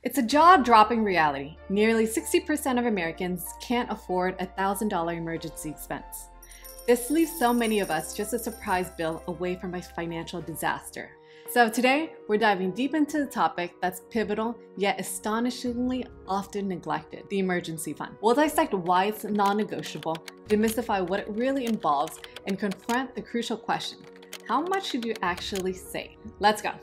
It's a jaw-dropping reality. Nearly 60% of Americans can't afford a $1,000 emergency expense. This leaves so many of us just a surprise bill away from a financial disaster. So today, we're diving deep into the topic that's pivotal yet astonishingly often neglected, the emergency fund. We'll dissect why it's non-negotiable, demystify what it really involves, and confront the crucial question: how much should you actually save? Let's go.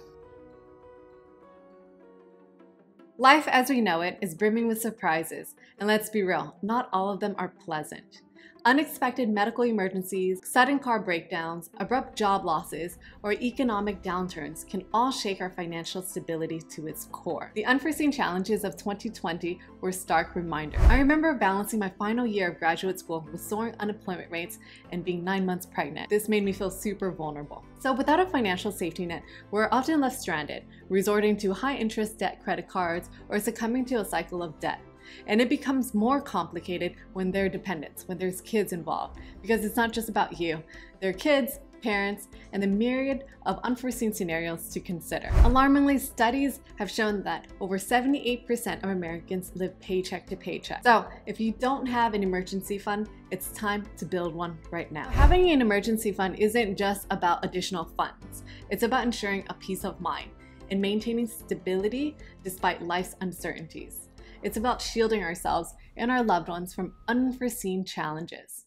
Life as we know it is brimming with surprises, and let's be real, not all of them are pleasant. Unexpected medical emergencies, sudden car breakdowns, abrupt job losses, or economic downturns can all shake our financial stability to its core. The unforeseen challenges of 2020 were a stark reminder. I remember balancing my final year of graduate school with soaring unemployment rates and being 9 months pregnant. This made me feel super vulnerable. So without a financial safety net, we're often left stranded, resorting to high-interest debt credit cards or succumbing to a cycle of debt. And it becomes more complicated when there are dependents, when there's kids involved, because it's not just about you. There are kids, parents, and the myriad of unforeseen scenarios to consider. Alarmingly, studies have shown that over 78% of Americans live paycheck to paycheck. So if you don't have an emergency fund, it's time to build one right now. Having an emergency fund isn't just about additional funds. It's about ensuring a peace of mind and maintaining stability despite life's uncertainties. It's about shielding ourselves and our loved ones from unforeseen challenges.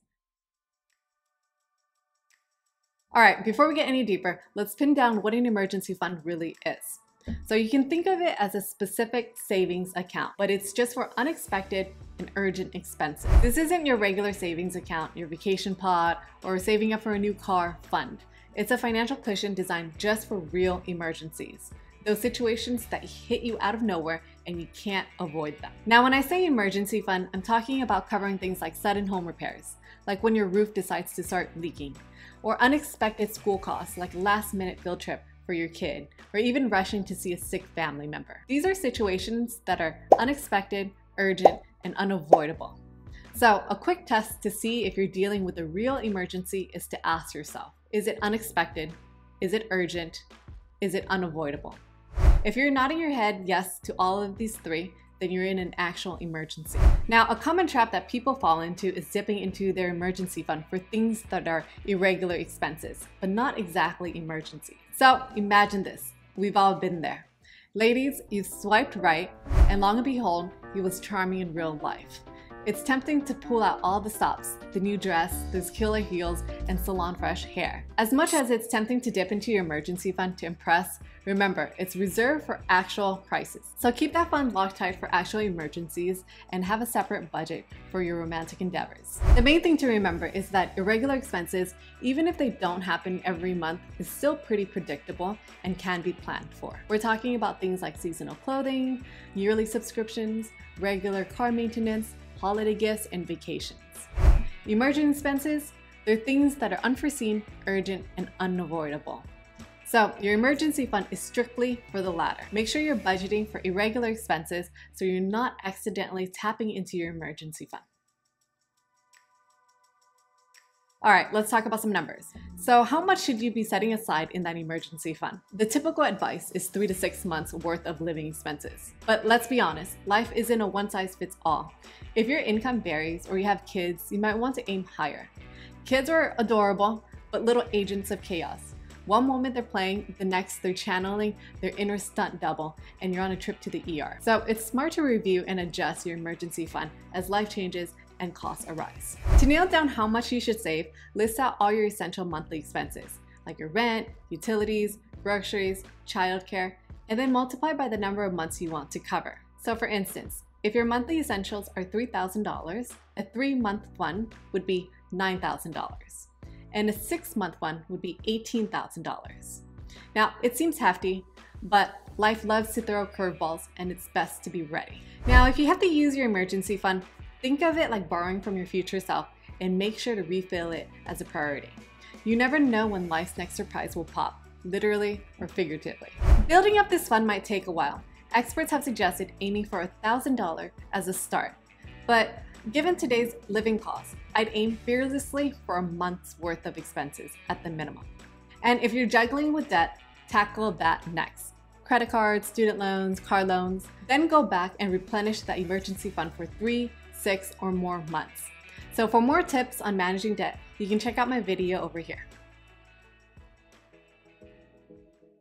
All right, before we get any deeper, let's pin down what an emergency fund really is. So you can think of it as a specific savings account, but it's just for unexpected and urgent expenses. This isn't your regular savings account, your vacation pot, or saving up for a new car fund. It's a financial cushion designed just for real emergencies. Those situations that hit you out of nowhere and you can't avoid them. Now, when I say emergency fund, I'm talking about covering things like sudden home repairs, like when your roof decides to start leaking, or unexpected school costs like last-minute field trip for your kid, or even rushing to see a sick family member. These are situations that are unexpected, urgent, and unavoidable. So a quick test to see if you're dealing with a real emergency is to ask yourself, is it unexpected? Is it urgent? Is it unavoidable? If you're nodding your head yes to all of these three, then you're in an actual emergency. Now, a common trap that people fall into is dipping into their emergency fund for things that are irregular expenses, but not exactly emergency. So imagine this, we've all been there. Ladies, you swiped right, and long and behold, he was charming in real life. It's tempting to pull out all the stops, the new dress, those killer heels, and salon fresh hair. As much as it's tempting to dip into your emergency fund to impress, remember, it's reserved for actual crises. So keep that fund locked tight for actual emergencies and have a separate budget for your romantic endeavors. The main thing to remember is that irregular expenses, even if they don't happen every month, is still pretty predictable and can be planned for. We're talking about things like seasonal clothing, yearly subscriptions, regular car maintenance, holiday gifts, and vacations. Emergent expenses, they're things that are unforeseen, urgent, and unavoidable. So your emergency fund is strictly for the latter. Make sure you're budgeting for irregular expenses so you're not accidentally tapping into your emergency fund. All right, let's talk about some numbers. So how much should you be setting aside in that emergency fund? The typical advice is 3 to 6 months worth of living expenses. But let's be honest, life isn't a one-size-fits-all. If your income varies or you have kids, you might want to aim higher. Kids are adorable, but little agents of chaos. One moment they're playing, the next they're channeling their inner stunt double, and you're on a trip to the ER. So it's smart to review and adjust your emergency fund as life changes and costs arise. To nail down how much you should save, list out all your essential monthly expenses, like your rent, utilities, groceries, childcare, and then multiply by the number of months you want to cover. So for instance, if your monthly essentials are $3,000, a 3-month fund would be $9,000. And a 6-month one would be $18,000. Now, it seems hefty, but life loves to throw curveballs and it's best to be ready. Now, if you have to use your emergency fund, think of it like borrowing from your future self and make sure to refill it as a priority. You never know when life's next surprise will pop, literally or figuratively. Building up this fund might take a while. Experts have suggested aiming for $1,000 as a start, but given today's living costs, I'd aim fearlessly for a month's worth of expenses at the minimum. And if you're juggling with debt, tackle that next. credit cards, student loans, car loans. Then go back and replenish that emergency fund for 3, 6, or more months. So for more tips on managing debt, you can check out my video over here.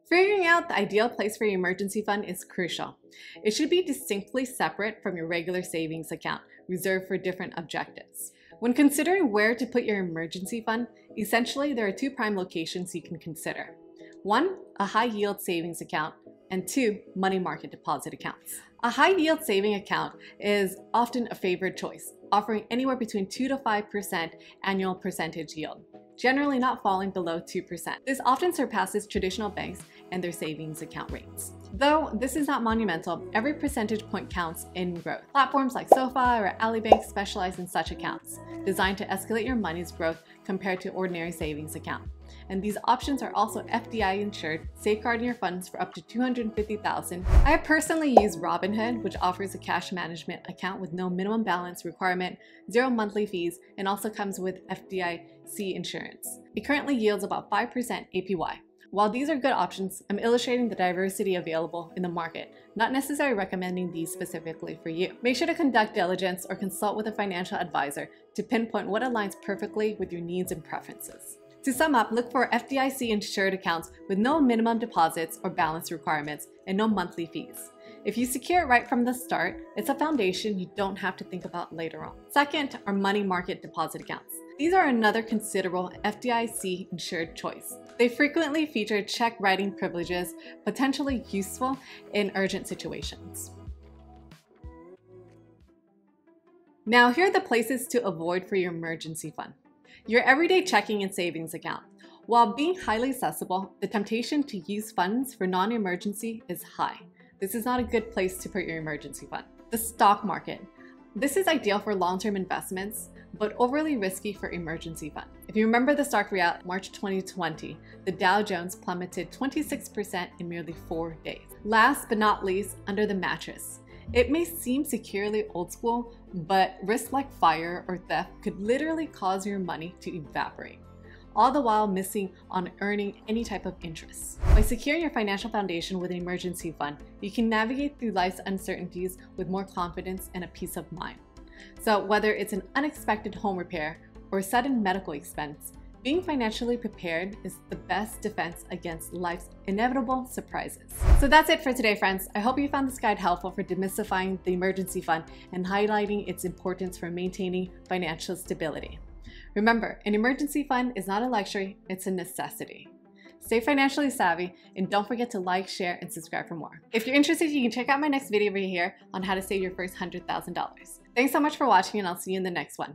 Figuring out the ideal place for your emergency fund is crucial. It should be distinctly separate from your regular savings account, reserved for different objectives. When considering where to put your emergency fund, essentially there are 2 prime locations you can consider. 1, a high-yield savings account, and 2, money market deposit accounts. A high-yield saving account is often a favored choice, offering anywhere between 2 to 5% annual percentage yield, generally not falling below 2%. This often surpasses traditional banks and their savings account rates. Though this is not monumental, every percentage point counts in growth. Platforms like SoFi or AlleyBank specialize in such accounts, designed to escalate your money's growth compared to ordinary savings account. And these options are also FDI insured, safeguarding your funds for up to $250,000. I have personally used Robinhood, which offers a cash management account with no minimum balance requirement, 0 monthly fees, and also comes with FDIC insurance. It currently yields about 5% APY. While these are good options, I'm illustrating the diversity available in the market, not necessarily recommending these specifically for you. Make sure to conduct diligence or consult with a financial advisor to pinpoint what aligns perfectly with your needs and preferences. To sum up, look for FDIC insured accounts with no minimum deposits or balance requirements and no monthly fees. If you secure it right from the start, it's a foundation you don't have to think about later on. Second are money market deposit accounts. These are another considerable FDIC insured choice. They frequently feature check writing privileges, potentially useful in urgent situations. Now, here are the places to avoid for your emergency fund. Your everyday checking and savings account. While being highly accessible, the temptation to use funds for non-emergency is high. This is not a good place to put your emergency fund. The stock market. This is ideal for long-term investments, but overly risky for emergency fund. If you remember the stock rally March 2020, the Dow Jones plummeted 26% in merely 4 days. Last but not least, under the mattress. It may seem securely old school, but risks like fire or theft could literally cause your money to evaporate, all the while missing on earning any type of interest. By securing your financial foundation with an emergency fund, you can navigate through life's uncertainties with more confidence and a peace of mind. So whether it's an unexpected home repair or sudden medical expense, being financially prepared is the best defense against life's inevitable surprises. So that's it for today, friends. I hope you found this guide helpful for demystifying the emergency fund and highlighting its importance for maintaining financial stability. Remember, an emergency fund is not a luxury, it's a necessity. Stay financially savvy, and don't forget to like, share, and subscribe for more. If you're interested, you can check out my next video over here on how to save your first $100,000. Thanks so much for watching, and I'll see you in the next one.